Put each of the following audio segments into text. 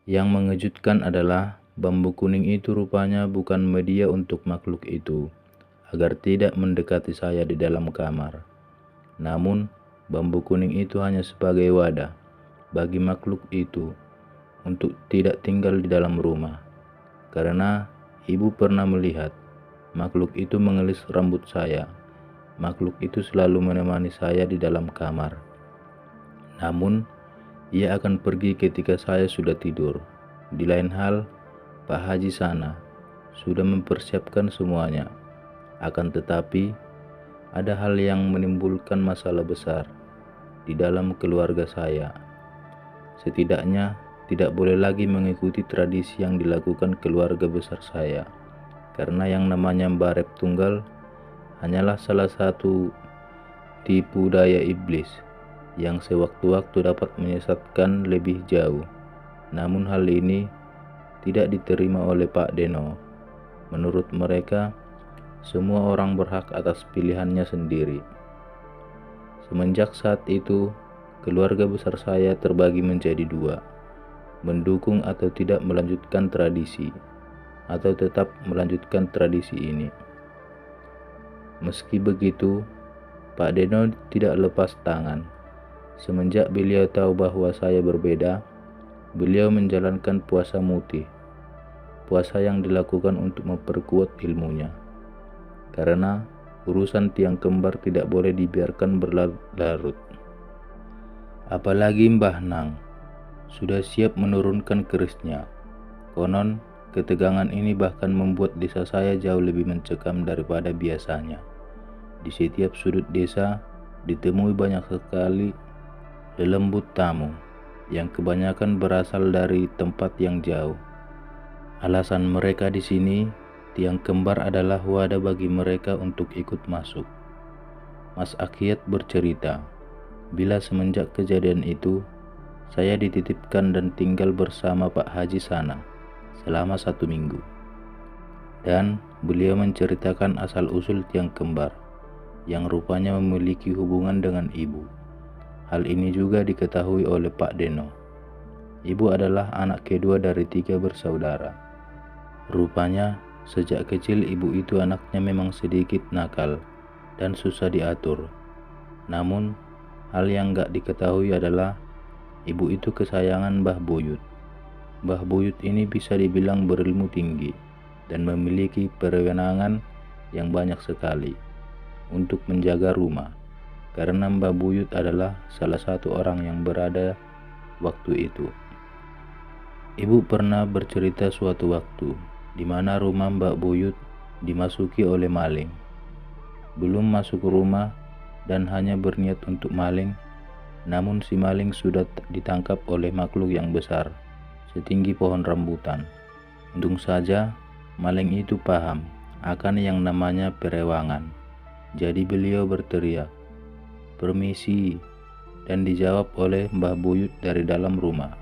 Yang mengejutkan adalah bambu kuning itu rupanya bukan media untuk makhluk itu agar tidak mendekati saya di dalam kamar. Namun, bambu kuning itu hanya sebagai wadah bagi makhluk itu untuk tidak tinggal di dalam rumah. Karena ibu pernah melihat makhluk itu mengelis rambut saya. Makhluk itu selalu menemani saya di dalam kamar. Namun, ia akan pergi ketika saya sudah tidur. Di lain hal, Pak Haji sana sudah mempersiapkan semuanya. Akan tetapi, ada hal yang menimbulkan masalah besar di dalam keluarga saya. Setidaknya, tidak boleh lagi mengikuti tradisi yang dilakukan keluarga besar saya. Karena yang namanya Barep Tunggal hanyalah salah satu tipu daya iblis yang sewaktu-waktu dapat menyesatkan lebih jauh. Namun hal ini tidak diterima oleh Pak Deno. Menurut mereka, semua orang berhak atas pilihannya sendiri. Semenjak saat itu, keluarga besar saya terbagi menjadi dua, mendukung atau tidak melanjutkan tradisi, atau tetap melanjutkan tradisi ini. Meski begitu, Pak Deno tidak lepas tangan. Semenjak beliau tahu bahwa saya berbeda, beliau menjalankan puasa mutih, puasa yang dilakukan untuk memperkuat ilmunya. Karena urusan tiang kembar tidak boleh dibiarkan berlarut-larut. Apalagi Mbah Nang sudah siap menurunkan kerisnya. Konon, ketegangan ini bahkan membuat desa saya jauh lebih mencekam daripada biasanya. Di setiap sudut desa ditemui banyak sekali lelembut tamu yang kebanyakan berasal dari tempat yang jauh. Alasan mereka di sini, tiang kembar adalah wadah bagi mereka untuk ikut masuk. Mas Akyat bercerita, bila semenjak kejadian itu, saya dititipkan dan tinggal bersama Pak Haji sana selama 1 minggu. Dan beliau menceritakan asal-usul tiang kembar yang rupanya memiliki hubungan dengan ibu. Hal ini juga diketahui oleh Pak Deno. Ibu adalah anak kedua dari 3 bersaudara. Rupanya sejak kecil ibu itu anaknya memang sedikit nakal dan susah diatur. Namun hal yang gak diketahui adalah ibu itu kesayangan Mbah Buyut. Mbah Buyut ini bisa dibilang berilmu tinggi dan memiliki perwenangan yang banyak sekali untuk menjaga rumah, karena Mbah Buyut adalah salah satu orang yang berada waktu itu. Ibu pernah bercerita suatu waktu di mana rumah Mbak Buyut dimasuki oleh maling. Belum masuk rumah dan hanya berniat untuk maling, namun si maling sudah ditangkap oleh makhluk yang besar, setinggi pohon rambutan. Untung saja maling itu paham akan yang namanya perewangan. Jadi beliau berteriak, "Permisi," dan dijawab oleh Mbah Buyut dari dalam rumah.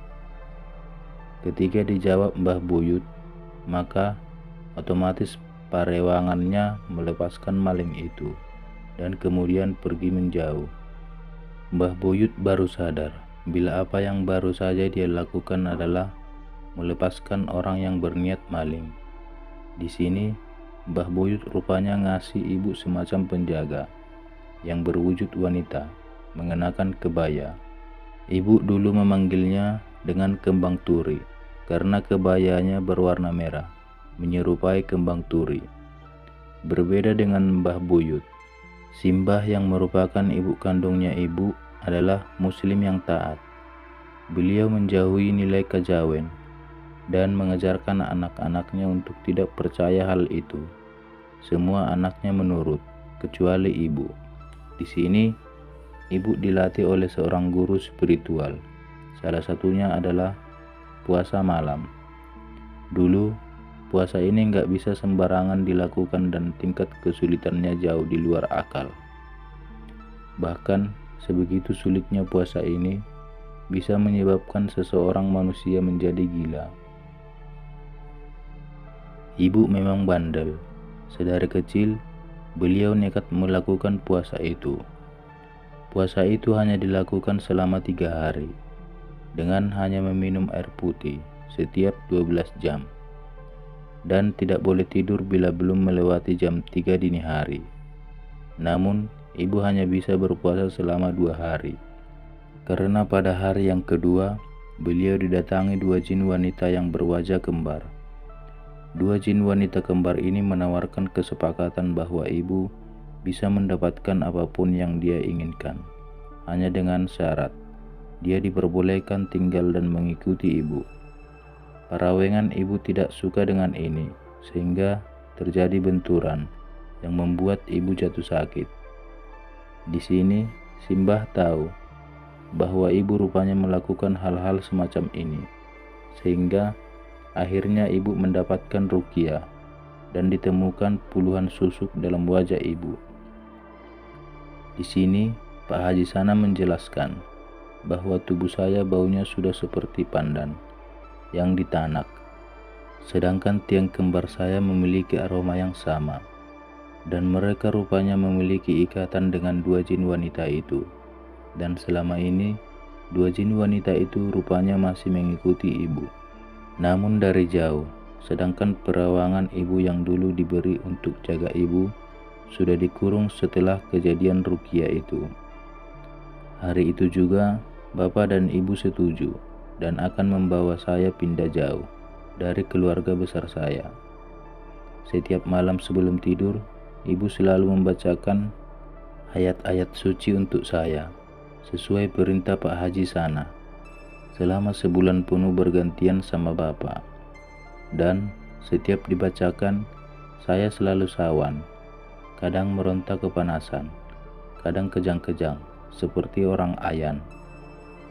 Ketika dijawab Mbah Buyut, maka otomatis parewangannya melepaskan maling itu dan kemudian pergi menjauh. Mbah Buyut baru sadar bila apa yang baru saja dia lakukan adalah melepaskan orang yang berniat maling. Di sini Mbah Buyut rupanya ngasih ibu semacam penjaga yang berwujud wanita mengenakan kebaya. Ibu dulu memanggilnya dengan kembang turi karena kebayanya berwarna merah, menyerupai kembang turi. Berbeda dengan Mbah Buyut, Simbah yang merupakan ibu kandungnya ibu adalah muslim yang taat. Beliau menjauhi nilai kejawen dan mengajarkan anak-anaknya untuk tidak percaya hal itu. Semua anaknya menurut, kecuali ibu. Di sini, ibu dilatih oleh seorang guru spiritual. Salah satunya adalah puasa malam. Dulu, puasa ini nggak bisa sembarangan dilakukan dan tingkat kesulitannya jauh di luar akal. Bahkan, sebegitu sulitnya puasa ini bisa menyebabkan seseorang manusia menjadi gila. Ibu memang bandel. Sedari kecil, beliau nekat melakukan puasa itu. Puasa itu hanya dilakukan selama 3 hari, dengan hanya meminum air putih setiap 12 jam. Dan tidak boleh tidur bila belum melewati jam 3 dini hari. Namun, ibu hanya bisa berpuasa selama 2 hari. Karena pada hari yang kedua, beliau didatangi 2 jin wanita yang berwajah kembar. 2 jin wanita kembar ini menawarkan kesepakatan bahwa ibu bisa mendapatkan apapun yang dia inginkan, hanya dengan syarat dia diperbolehkan tinggal dan mengikuti ibu. Perawengan ibu tidak suka dengan ini, sehingga terjadi benturan yang membuat ibu jatuh sakit. Di sini, Simbah tahu bahwa ibu rupanya melakukan hal-hal semacam ini, sehingga akhirnya ibu mendapatkan ruqyah dan ditemukan puluhan susuk dalam wajah ibu. Di sini, Pak Haji Sana menjelaskan bahwa tubuh saya baunya sudah seperti pandan yang ditanak, sedangkan tiang kembar saya memiliki aroma yang sama, dan mereka rupanya memiliki ikatan dengan 2 jin wanita itu, dan selama ini 2 jin wanita itu rupanya masih mengikuti ibu, namun dari jauh, sedangkan perawangan ibu yang dulu diberi untuk jaga ibu sudah dikurung setelah kejadian ruqyah itu. Hari itu juga bapak dan ibu setuju dan akan membawa saya pindah jauh dari keluarga besar saya. Setiap malam sebelum tidur, ibu selalu membacakan ayat-ayat suci untuk saya, sesuai perintah Pak Haji Sana, selama sebulan penuh bergantian sama bapak. Dan setiap dibacakan, saya selalu sawan, kadang meronta kepanasan, kadang kejang-kejang, seperti orang ayan.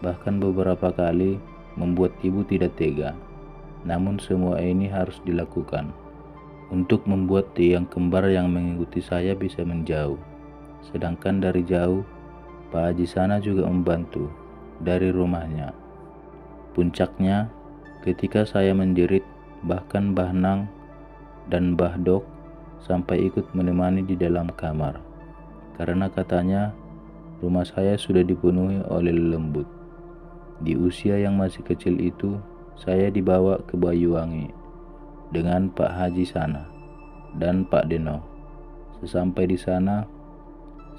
Bahkan beberapa kali membuat ibu tidak tega. Namun semua ini harus dilakukan untuk membuat tiang kembar yang mengikuti saya bisa menjauh. Sedangkan dari jauh, Pak Haji Sana juga membantu dari rumahnya. Puncaknya, ketika saya menjerit, bahkan Mbah Nang dan Mbah Dok sampai ikut menemani di dalam kamar. Karena katanya, rumah saya sudah dipenuhi oleh lembut. Di usia yang masih kecil itu, saya dibawa ke Banyuwangi dengan Pak Haji Sana dan Pak Deno. Sesampai di sana,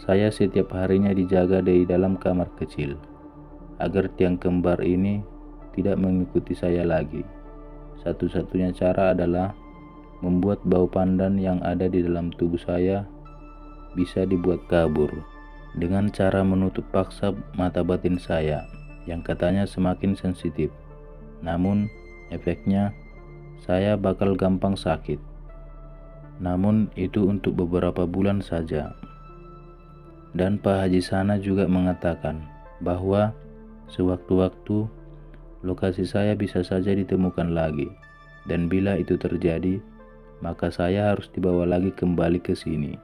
saya setiap harinya dijaga dari dalam kamar kecil, agar tiang kembar ini tidak mengikuti saya lagi. Satu-satunya cara adalah membuat bau pandan yang ada di dalam tubuh saya bisa dibuat kabur dengan cara menutup paksa mata batin saya yang katanya semakin sensitif. Namun efeknya saya bakal gampang sakit. Namun itu untuk beberapa bulan saja. Dan Pak Haji Sana juga mengatakan bahwa sewaktu-waktu lokasi saya bisa saja ditemukan lagi, dan bila itu terjadi, maka saya harus dibawa lagi kembali ke sini.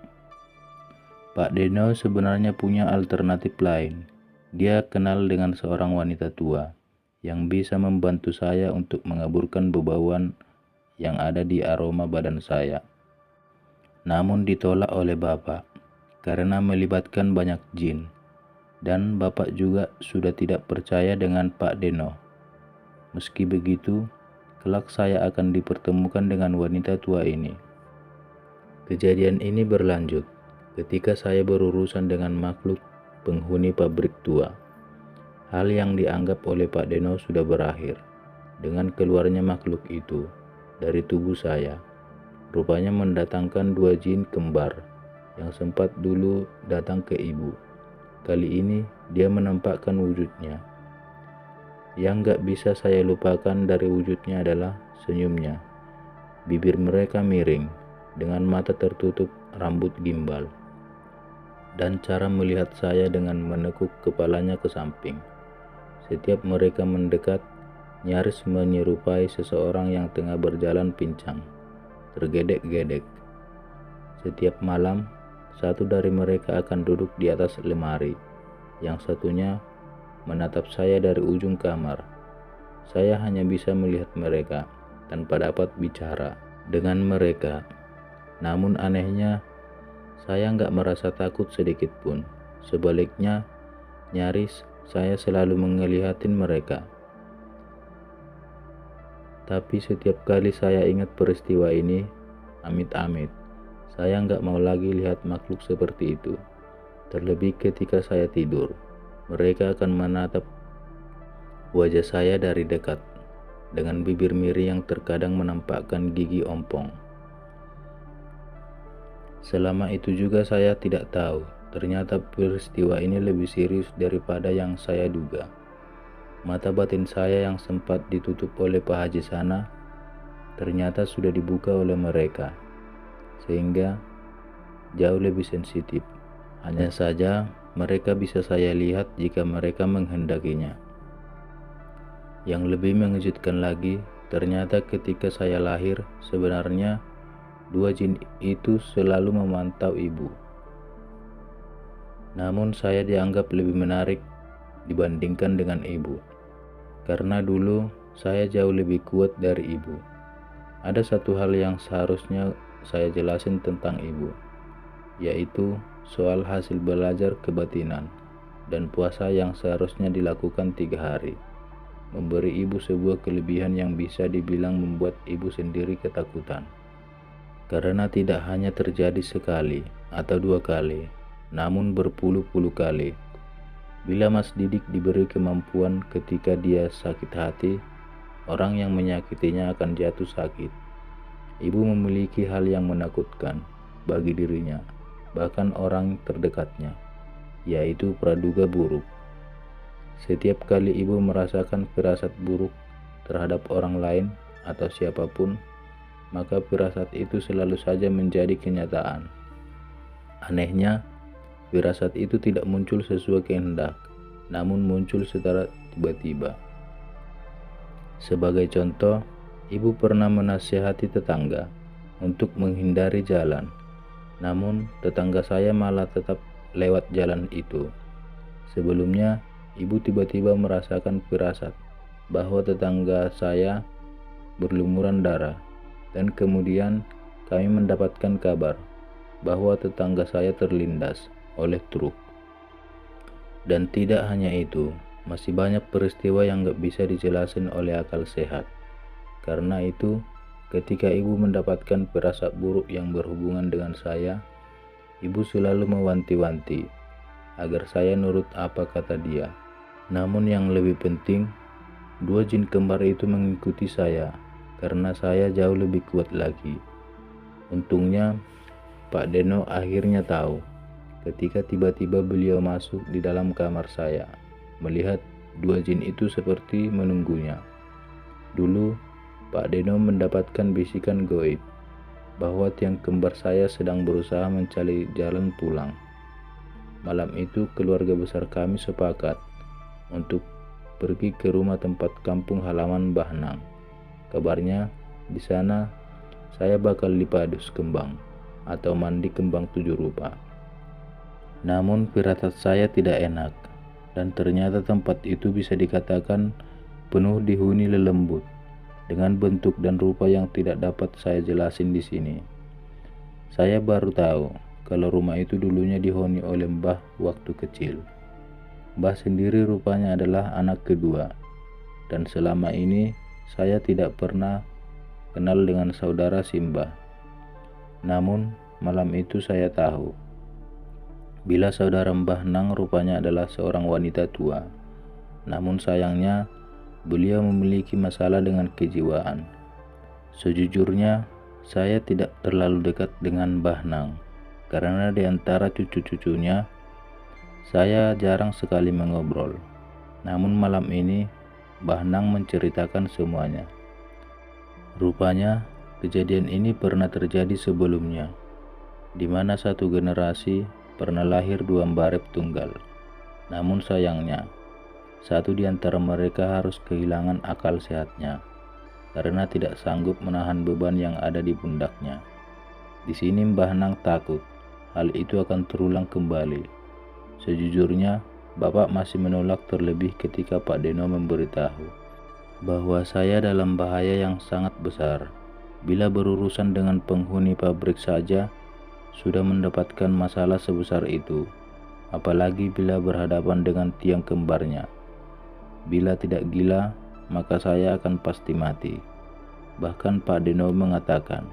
Pak Deno sebenarnya punya alternatif lain. Dia kenal dengan seorang wanita tua yang bisa membantu saya untuk mengaburkan bebauan yang ada di aroma badan saya. Namun ditolak oleh bapak karena melibatkan banyak jin, dan bapak juga sudah tidak percaya dengan Pak Deno. Meski begitu, kelak saya akan dipertemukan dengan wanita tua ini. Kejadian ini berlanjut ketika saya berurusan dengan makhluk penghuni pabrik tua. Hal yang dianggap oleh Pak Deno sudah berakhir dengan keluarnya makhluk itu dari tubuh saya. Rupanya mendatangkan 2 jin kembar yang sempat dulu datang ke ibu. Kali ini dia menampakkan wujudnya. Yang gak bisa saya lupakan dari wujudnya adalah senyumnya. Bibir mereka miring dengan mata tertutup, rambut gimbal, dan cara melihat saya dengan menekuk kepalanya ke samping. Setiap mereka mendekat, nyaris menyerupai seseorang yang tengah berjalan pincang, tergedek-gedek. Setiap malam, satu dari mereka akan duduk di atas lemari, yang satunya menatap saya dari ujung kamar. Saya hanya bisa melihat mereka tanpa dapat bicara dengan mereka. Namun anehnya, saya nggak merasa takut sedikit pun. Sebaliknya, nyaris saya selalu ngelihatin mereka. Tapi setiap kali saya ingat peristiwa ini, amit-amit, saya nggak mau lagi lihat makhluk seperti itu. Terlebih ketika saya tidur, mereka akan menatap wajah saya dari dekat, dengan bibir miri yang terkadang menampakkan gigi ompong. Selama itu juga saya tidak tahu, ternyata peristiwa ini lebih serius daripada yang saya duga. Mata batin saya yang sempat ditutup oleh Pak Haji sana, ternyata sudah dibuka oleh mereka, sehingga jauh lebih sensitif. Hanya saja mereka bisa saya lihat jika mereka menghendakinya. Yang lebih mengejutkan lagi, ternyata ketika saya lahir, sebenarnya dua jin itu selalu memantau ibu. Namun saya dianggap lebih menarik dibandingkan dengan ibu, karena dulu saya jauh lebih kuat dari ibu. Ada satu hal yang seharusnya saya jelasin tentang ibu, yaitu soal hasil belajar kebatinan dan puasa yang seharusnya dilakukan 3 hari. Memberi ibu sebuah kelebihan yang bisa dibilang membuat ibu sendiri ketakutan. Karena tidak hanya terjadi sekali atau 2 kali, namun berpuluh-puluh kali. Bila Mas Didik diberi kemampuan ketika dia sakit hati, orang yang menyakitinya akan jatuh sakit. Ibu memiliki hal yang menakutkan bagi dirinya, bahkan orang terdekatnya, yaitu praduga buruk. Setiap kali ibu merasakan firasat buruk terhadap orang lain atau siapapun, maka firasat itu selalu saja menjadi kenyataan. Anehnya, firasat itu tidak muncul sesuai kehendak, namun muncul secara tiba-tiba. Sebagai contoh, ibu pernah menasihati tetangga untuk menghindari jalan, namun tetangga saya malah tetap lewat jalan itu. Sebelumnya, ibu tiba-tiba merasakan firasat bahwa tetangga saya berlumuran darah, dan kemudian kami mendapatkan kabar bahwa tetangga saya terlindas oleh truk. Dan tidak hanya itu, masih banyak peristiwa yang gak bisa dijelasin oleh akal sehat. Karena itu, ketika ibu mendapatkan firasat buruk yang berhubungan dengan saya, ibu selalu mewanti-wanti agar saya nurut apa kata dia. Namun yang lebih penting, 2 jin kembar itu mengikuti saya karena saya jauh lebih kuat lagi. Untungnya, Pak Deno akhirnya tahu ketika tiba-tiba beliau masuk di dalam kamar saya, melihat 2 jin itu seperti menunggunya. Dulu, Pak Deno mendapatkan bisikan goib bahwa tiang kembar saya sedang berusaha mencari jalan pulang. Malam itu keluarga besar kami sepakat untuk pergi ke rumah tempat kampung halaman Mbah Nang. Kabarnya di sana saya bakal dipadus kembang atau mandi kembang 7 rupa. Namun firasat saya tidak enak, dan ternyata tempat itu bisa dikatakan penuh dihuni lelembut dengan bentuk dan rupa yang tidak dapat saya jelasin di sini. Saya baru tahu kalau rumah itu dulunya dihuni oleh Mbah waktu kecil. Mbah sendiri rupanya adalah anak kedua, dan selama ini saya tidak pernah kenal dengan saudara si Mbah. Namun malam itu saya tahu bila saudara Mbah Nang rupanya adalah seorang wanita tua. Namun sayangnya beliau memiliki masalah dengan kejiwaan. Sejujurnya saya tidak terlalu dekat dengan Mbah Nang, karena di antara cucu-cucunya saya jarang sekali mengobrol. Namun malam ini Mbah Nang menceritakan semuanya. Rupanya kejadian ini pernah terjadi sebelumnya, di mana satu generasi pernah lahir 2 mbarep tunggal. Namun sayangnya, satu di antara mereka harus kehilangan akal sehatnya karena tidak sanggup menahan beban yang ada di pundaknya. Di sini Mbah Nang takut hal itu akan terulang kembali. Sejujurnya, Bapak masih menolak, terlebih ketika Pak Deno memberitahu bahwa saya dalam bahaya yang sangat besar. Bila berurusan dengan penghuni pabrik saja sudah mendapatkan masalah sebesar itu, apalagi bila berhadapan dengan tiang kembarnya. Bila tidak gila, maka saya akan pasti mati. Bahkan Pak Deno mengatakan,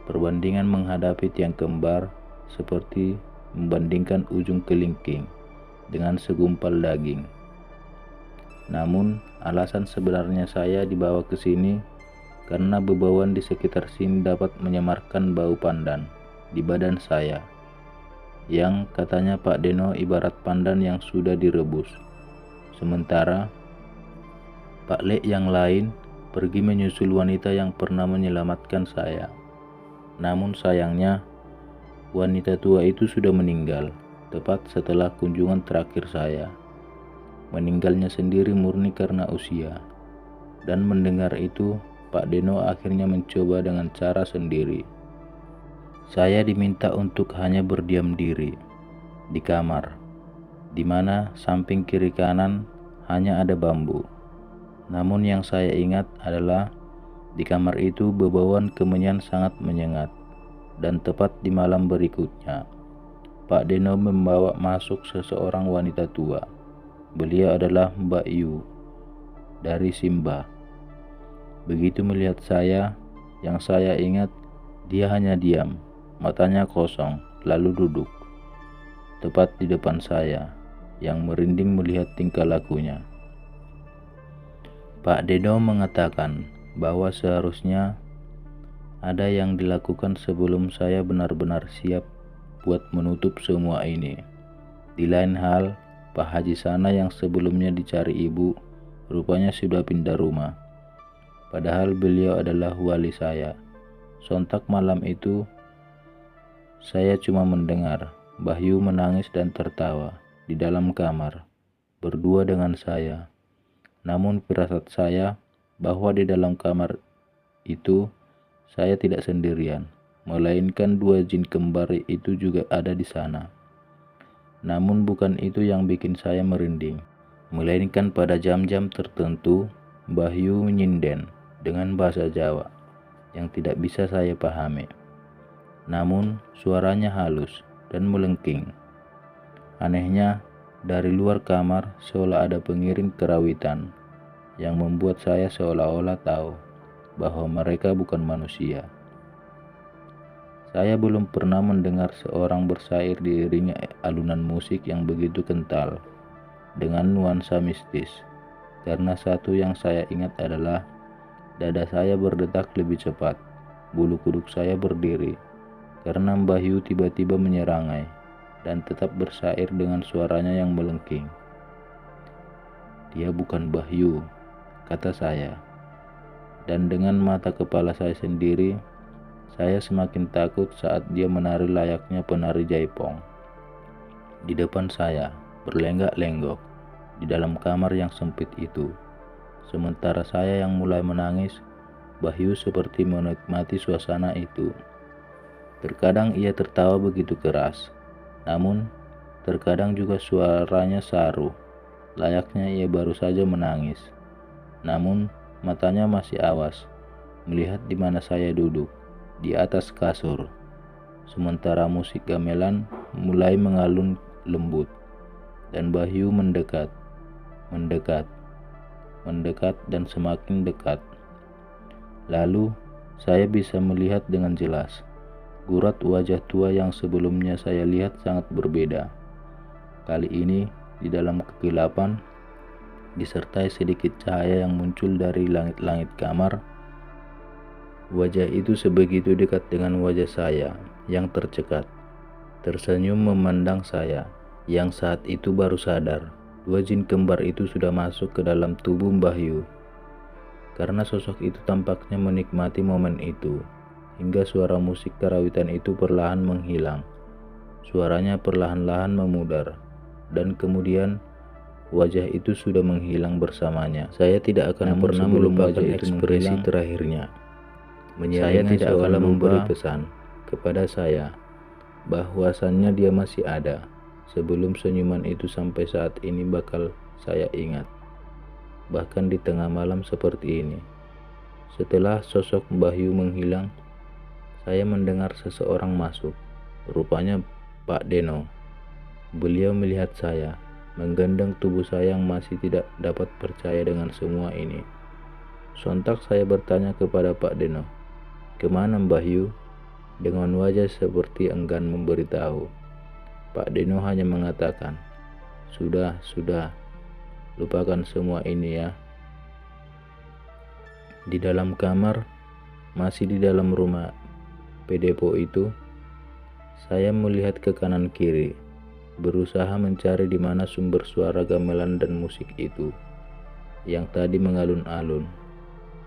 perbandingan menghadapi tiang kembar seperti membandingkan ujung kelingking dengan segumpal daging. Namun, alasan sebenarnya saya dibawa ke sini karena bebauan di sekitar sini dapat menyamarkan bau pandan di badan saya, yang katanya Pak Deno ibarat pandan yang sudah direbus. Sementara Pak Lek yang lain pergi menyusul wanita yang pernah menyelamatkan saya. Namun sayangnya, wanita tua itu sudah meninggal tepat setelah kunjungan terakhir saya. Meninggalnya sendiri murni karena usia. Dan mendengar itu, Pak Deno akhirnya mencoba dengan cara sendiri. Saya diminta untuk hanya berdiam diri di kamar, di mana samping kiri kanan hanya ada bambu. Namun yang saya ingat adalah di kamar itu bebauan kemenyan sangat menyengat. Dan tepat di malam berikutnya, Pak Deno membawa masuk seseorang wanita tua. Beliau adalah Mbak Yu dari Simba. Begitu melihat saya, yang saya ingat dia hanya diam, matanya kosong, lalu duduk tepat di depan saya, yang merinding melihat tingkah lakunya. Pak Deno mengatakan bahwa seharusnya ada yang dilakukan sebelum saya benar-benar siap buat menutup semua ini. Di lain hal, Pak Haji Sana yang sebelumnya dicari ibu, rupanya sudah pindah rumah. Padahal beliau adalah wali saya. Sontak malam itu, saya cuma mendengar Mbah Yu menangis dan tertawa di dalam kamar, berdua dengan saya. Namun firasat saya bahwa di dalam kamar itu saya tidak sendirian, melainkan dua jin kembar itu juga ada di sana. Namun bukan itu yang bikin saya merinding, melainkan pada jam-jam tertentu Mbah Yu nyinden dengan bahasa Jawa yang tidak bisa saya pahami. Namun suaranya halus dan melengking. Anehnya, dari luar kamar seolah ada pengiring kerawitan yang membuat saya seolah-olah tahu bahwa mereka bukan manusia. Saya belum pernah mendengar seorang bersair diiringi alunan musik yang begitu kental dengan nuansa mistis, karena satu yang saya ingat adalah dada saya berdetak lebih cepat, bulu kuduk saya berdiri, karena Mbah Yu tiba-tiba menyerangai dan tetap bersair dengan suaranya yang melengking. "Dia bukan Mbah Yu," kata saya. Dan dengan mata kepala saya sendiri, saya semakin takut saat dia menari layaknya penari jaipong di depan saya, berlenggak-lenggok di dalam kamar yang sempit itu. Sementara saya yang mulai menangis, Mbah Yu seperti menikmati suasana itu. Terkadang ia tertawa begitu keras, namun terkadang juga suaranya saru, layaknya ia baru saja menangis. Namun matanya masih awas, melihat di mana saya duduk, di atas kasur. Sementara musik gamelan mulai mengalun lembut, dan Mbah Yu mendekat, dan semakin dekat. Lalu saya bisa melihat dengan jelas gurat wajah tua yang sebelumnya saya lihat sangat berbeda. Kali ini di dalam kegelapan, disertai sedikit cahaya yang muncul dari langit-langit kamar. Wajah itu sebegitu dekat dengan wajah saya yang tercekat, tersenyum memandang saya, yang saat itu baru sadar dua jin kembar itu sudah masuk ke dalam tubuh Mbah Yu. Karena sosok itu tampaknya menikmati momen itu, hingga suara musik karawitan itu perlahan menghilang. Suaranya perlahan-lahan memudar, dan kemudian wajah itu sudah menghilang bersamanya. Saya tidak akan pernah melupakan ekspresi terakhirnya. Saya tidak akan memberi pesan kepada saya bahwasannya dia masih ada. Sebelum senyuman itu sampai saat ini bakal saya ingat, bahkan di tengah malam seperti ini. Setelah sosok Mbah Yu menghilang, saya mendengar seseorang masuk. Rupanya Pak Deno. Beliau melihat saya, menggendong tubuh saya yang masih tidak dapat percaya dengan semua ini. Sontak saya bertanya kepada Pak Deno, "Kemana Mbah Yu?" Dengan wajah seperti enggan memberitahu. Pak Deno hanya mengatakan, Sudah, lupakan semua ini ya." Di dalam kamar, masih di dalam rumah Pedepo itu, saya melihat ke kanan kiri, berusaha mencari di mana sumber suara gamelan dan musik itu yang tadi mengalun-alun.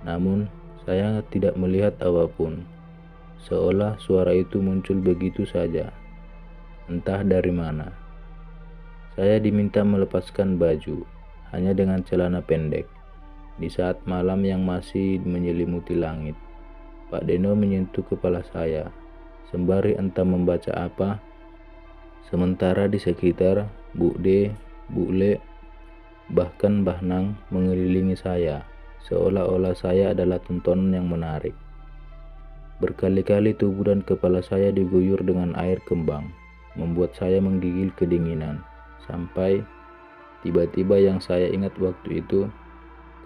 Namun, saya tidak melihat apapun, seolah suara itu muncul begitu saja, entah dari mana. Saya diminta melepaskan baju, hanya dengan celana pendek, di saat malam yang masih menyelimuti langit. Pak Deno menyentuh kepala saya, sembari entah membaca apa. Sementara di sekitar, Bu D, Bu Le, bahkan Mbah Nang mengelilingi saya, seolah-olah saya adalah tontonan yang menarik. Berkali-kali tubuh dan kepala saya diguyur dengan air kembang, membuat saya menggigil kedinginan. Sampai tiba-tiba yang saya ingat waktu itu,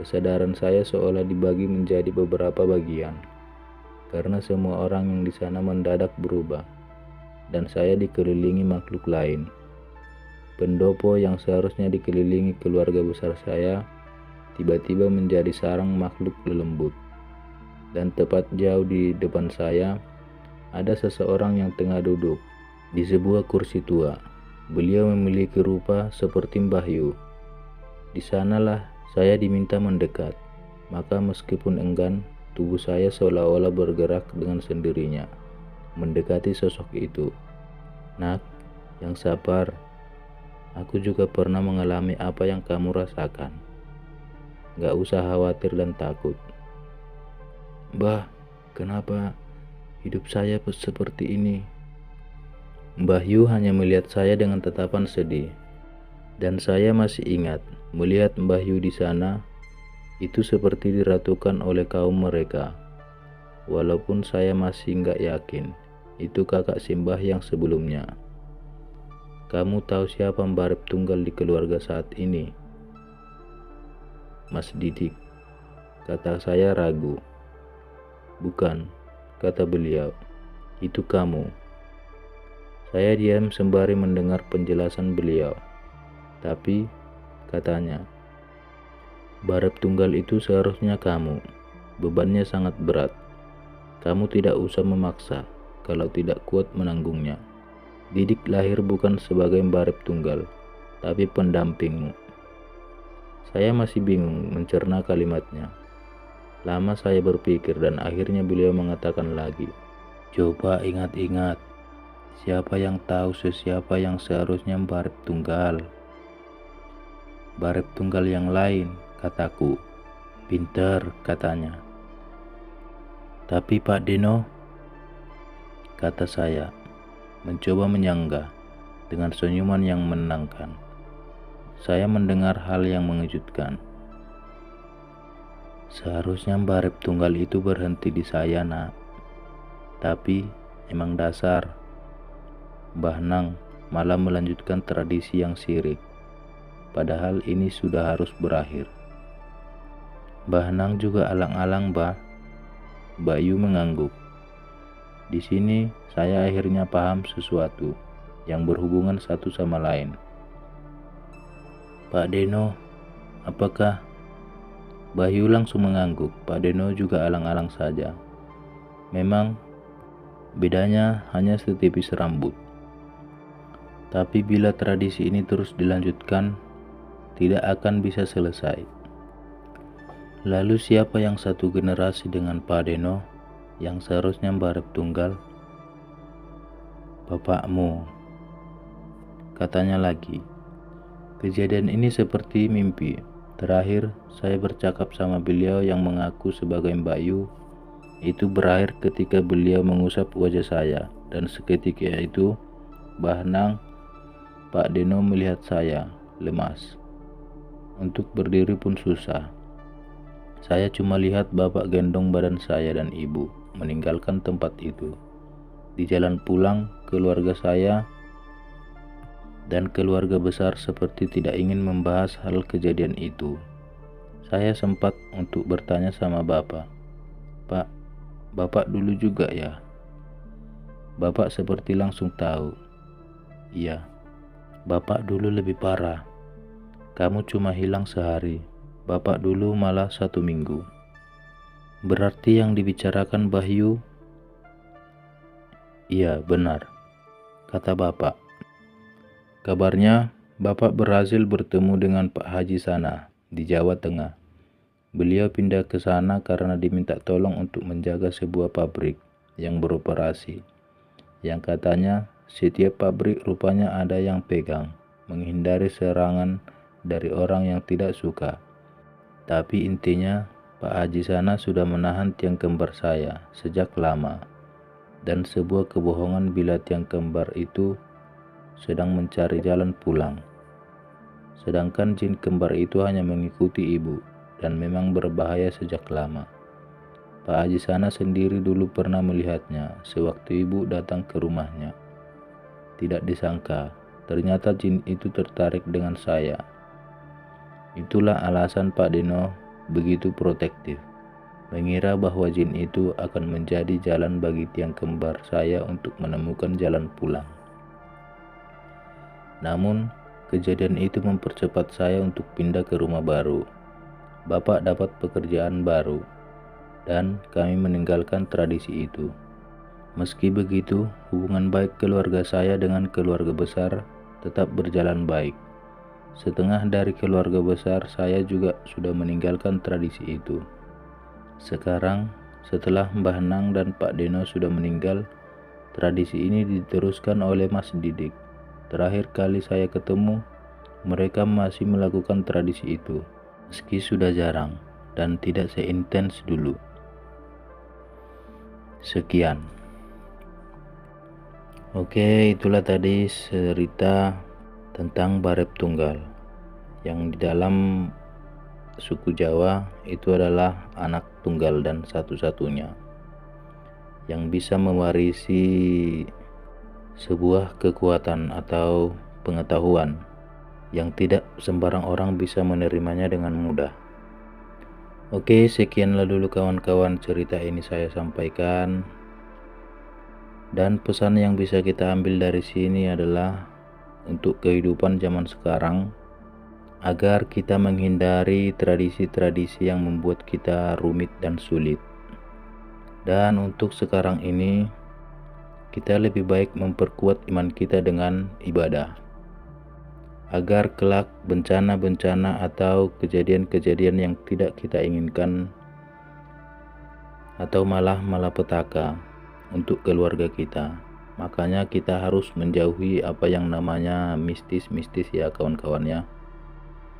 kesadaran saya seolah dibagi menjadi beberapa bagian, karena semua orang yang di sana mendadak berubah, dan saya dikelilingi makhluk lain. Pendopo yang seharusnya dikelilingi keluarga besar saya, tiba-tiba menjadi sarang makhluk lelembut. Dan tepat jauh di depan saya, ada seseorang yang tengah duduk di sebuah kursi tua. Beliau memiliki rupa seperti Mbah Yu. Di sanalah saya diminta mendekat, maka meskipun enggan, tubuh saya seolah-olah bergerak dengan sendirinya, mendekati sosok itu. "Nak, yang sabar. Aku juga pernah mengalami apa yang kamu rasakan. Gak usah khawatir dan takut." "Mbah, kenapa hidup saya seperti ini?" Mbah Yu hanya melihat saya dengan tatapan sedih. Dan saya masih ingat melihat Mbah Yu di sana, itu seperti diratukan oleh kaum mereka. Walaupun saya masih nggak yakin, itu kakak simbah yang sebelumnya. "Kamu tahu siapa Mbarep Tunggal di keluarga saat ini?" "Mas Didik," kata saya ragu. "Bukan," kata beliau, "itu kamu." Saya diam sembari mendengar penjelasan beliau. "Tapi," katanya, "Mbarep Tunggal itu seharusnya kamu. Bebannya sangat berat. Kamu tidak usah memaksa kalau tidak kuat menanggungnya. Didik lahir bukan sebagai Mbarep Tunggal, tapi pendampingmu." Saya masih bingung mencerna kalimatnya. Lama saya berpikir dan akhirnya beliau mengatakan lagi, "Coba ingat-ingat, siapa yang tahu sesiapa yang seharusnya Mbarep Tunggal?" "Mbarep Tunggal yang lain," kataku. "Pinter," katanya. "Tapi Pak Deno," kata saya, mencoba menyanggah dengan senyuman yang menenangkan. Saya mendengar hal yang mengejutkan. "Seharusnya Mbarep Tunggal itu berhenti di saya, Nak. Tapi emang dasar Mbah Nang malah melanjutkan tradisi yang syirik. Padahal ini sudah harus berakhir." "Mbah Nang juga alang-alang, Mbah." Mbak Yu mengangguk. Di sini saya akhirnya paham sesuatu yang berhubungan satu sama lain. "Pak Deno, apakah?" Mbah Yu langsung mengangguk. Pak Deno juga alang-alang saja. Memang bedanya hanya setipis rambut. Tapi bila tradisi ini terus dilanjutkan, tidak akan bisa selesai. Lalu siapa yang satu generasi dengan Pak Deno, yang seharusnya Mbarep Tunggal? "Bapakmu," katanya lagi. Kejadian ini seperti mimpi. Terakhir, saya bercakap sama beliau yang mengaku sebagai Mbak Yu. Itu berakhir ketika beliau mengusap wajah saya, dan seketika itu, Mbah Nang, Pak Deno melihat saya lemas. Untuk berdiri pun susah. Saya cuma lihat bapak gendong badan saya dan ibu meninggalkan tempat itu. Di jalan pulang, keluarga saya dan keluarga besar seperti tidak ingin membahas hal kejadian itu. Saya sempat untuk bertanya sama bapak, "Pak, bapak dulu juga ya?" Bapak seperti langsung tahu. "Iya, bapak dulu lebih parah. Kamu cuma hilang sehari, bapak dulu malah 1 minggu." "Berarti yang dibicarakan Bayu?" "Iya, benar," kata bapak. "Kabarnya bapak berhasil bertemu dengan Pak Haji sana di Jawa Tengah. Beliau pindah ke sana karena diminta tolong untuk menjaga sebuah pabrik yang beroperasi, yang katanya setiap pabrik rupanya ada yang pegang, menghindari serangan dari orang yang tidak suka. Tapi intinya Pak Haji sana sudah menahan tiang kembar saya sejak lama, dan sebuah kebohongan bila tiang kembar itu sedang mencari jalan pulang. Sedangkan jin kembar itu hanya mengikuti ibu dan memang berbahaya sejak lama. Pak Haji sana sendiri dulu pernah melihatnya sewaktu ibu datang ke rumahnya. Tidak disangka, ternyata jin itu tertarik dengan saya. Itulah alasan Pak Deno begitu protektif, mengira bahwa jin itu akan menjadi jalan bagi tiang kembar saya untuk menemukan jalan pulang. Namun, kejadian itu mempercepat saya untuk pindah ke rumah baru. Bapak dapat pekerjaan baru, dan kami meninggalkan tradisi itu. Meski begitu, hubungan baik keluarga saya dengan keluarga besar tetap berjalan baik. Setengah dari keluarga besar saya juga sudah meninggalkan tradisi itu. Sekarang, setelah Mbah Nang dan Pak Deno sudah meninggal, tradisi ini diteruskan oleh Mas Didik. Terakhir kali saya ketemu, mereka masih melakukan tradisi itu, meski sudah jarang dan tidak seintens dulu. Sekian. Oke, itulah tadi cerita tentang Barep Tunggal, yang di dalam suku Jawa itu adalah anak tunggal dan satu-satunya yang bisa mewarisi sebuah kekuatan atau pengetahuan yang tidak sembarang orang bisa menerimanya dengan mudah. Oke, sekianlah dulu kawan-kawan cerita ini saya sampaikan. Dan pesan yang bisa kita ambil dari sini adalah untuk kehidupan zaman sekarang, agar kita menghindari tradisi-tradisi yang membuat kita rumit dan sulit. Dan untuk sekarang ini, kita lebih baik memperkuat iman kita dengan ibadah, agar kelak bencana-bencana atau kejadian-kejadian yang tidak kita inginkan atau malah malapetaka untuk keluarga kita. Makanya kita harus menjauhi apa yang namanya mistis-mistis ya kawan-kawannya.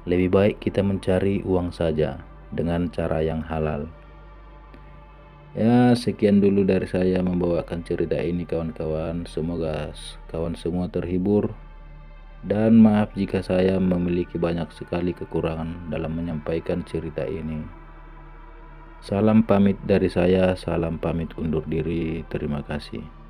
Lebih baik kita mencari uang saja dengan cara yang halal. Ya, sekian dulu dari saya membawakan cerita ini kawan-kawan. Semoga kawan semua terhibur, dan maaf jika saya memiliki banyak sekali kekurangan dalam menyampaikan cerita ini. Salam pamit dari saya, salam pamit undur diri. Terima kasih.